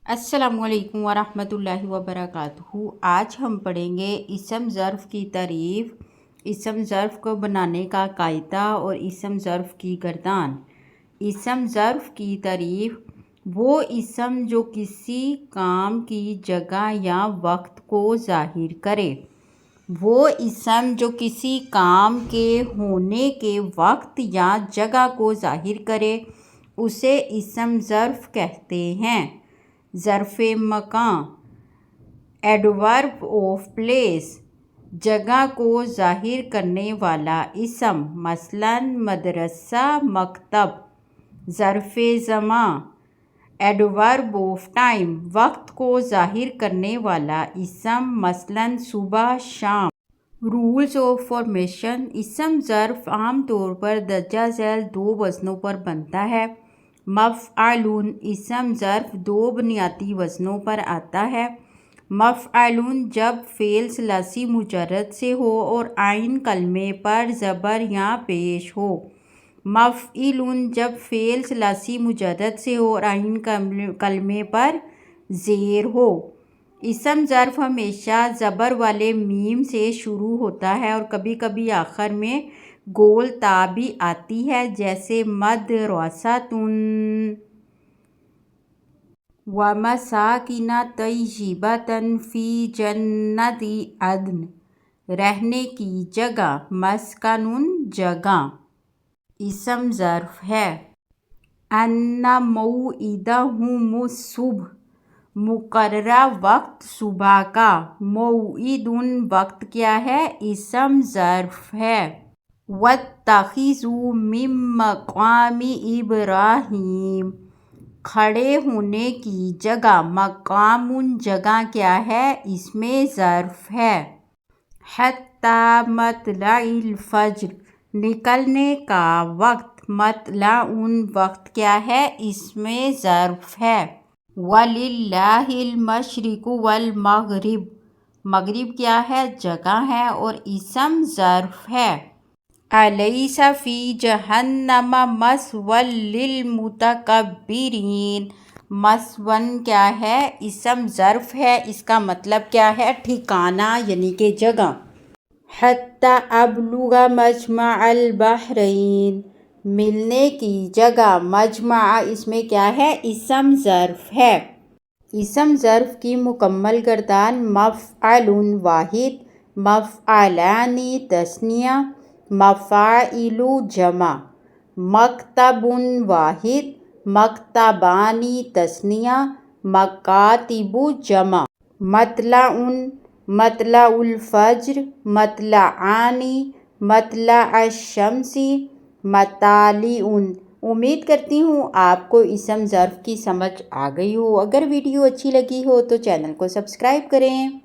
السلام علیکم ورحمۃ اللہ وبرکاتہ۔ آج ہم پڑھیں گے اسم ظرف کی تعریف، اسم ظرف کو بنانے کا قاعدہ اور اسم ظرف کی گردان۔ اسم ظرف کی تعریف: وہ اسم جو کسی کام کی جگہ یا وقت کو ظاہر کرے۔ وہ اسم جو کسی کام کے ہونے کے وقت یا جگہ کو ظاہر کرے اسے اسم ظرف کہتے ہیں۔ ظرف مکان، ایڈورب آف پلیس، جگہ کو ظاہر کرنے والا اسم، مثلاً مدرسہ، مکتب۔ ظرف زمان، ایڈورب آف ٹائم، وقت کو ظاہر کرنے والا اسم، مثلاً صبح، شام۔ رولز آف فارمیشن: اسم ظرف عام طور پر درجہ ذیل دو وزنوں پر بنتا ہے۔ مفعول اسم ظرف دو بنیادی وزنوں پر آتا ہے۔ مفعول جب فعل ثلاثی مجرد سے ہو اور عین کلمے پر زبر یا پیش ہو۔ مفعول جب فعل ثلاثی مجرد سے ہو اور عین کلمے پر زیر ہو۔ اسم ظرف ہمیشہ زبر والے میم سے شروع ہوتا ہے اور کبھی کبھی آخر میں گول تا بھی آتی ہے، جیسے مدرسۃ ومساکن طیبۃ فی جنۃ عدن، رہنے کی جگہ، مسکن جگہ۔ اسم ظرف ہے۔ ان موعدہم الصبح، مقررہ وقت صبح کا۔ موعد وقت کیا ہے؟ اسم ظرف ہے۔ واتخذوا من مقام ابراہیم، کھڑے ہونے کی جگہ۔ مقام جگہ کیا ہے؟ اسم ظرف ہے۔ حتی مطلع الفجر، نکلنے کا وقت۔ مطلع وقت کیا ہے؟ اسم ظرف ہے۔ وَلِلَّهِ الْمَشْرِقُ وَالْمَغْرِبُ، مغرب کیا ہے؟ جگہ ہے اور اسم ظرف ہے۔ أَلَيْسَ فِي جَهَنَّمَ مَثْوًى لِّلْمُتَكَبِّرِينَ، مثوًا کیا ہے؟ اسم ظرف ہے۔ اس کا مطلب کیا ہے؟ ٹھکانہ یعنی کہ جگہ۔ حتی أبلغ مجمع البحرین، ملنے کی جگہ۔ مجمع اس میں کیا ہے؟ اسم ظرف ہے۔ اسم ظرف کی مکمل گردان: مفعول واحد، مفعولان تثنیہ، مفاعل جمع۔ مکتب واحد، مکتبان تثنیہ، مکاتب جمع۔ مطلع، مطلع الفجر، مطلعان، مطلع الشمس، مطالع۔ امید کرتی ہوں آپ کو اسم ظرف کی سمجھ آ گئی ہو۔ اگر ویڈیو اچھی لگی ہو تو چینل کو سبسکرائب کریں۔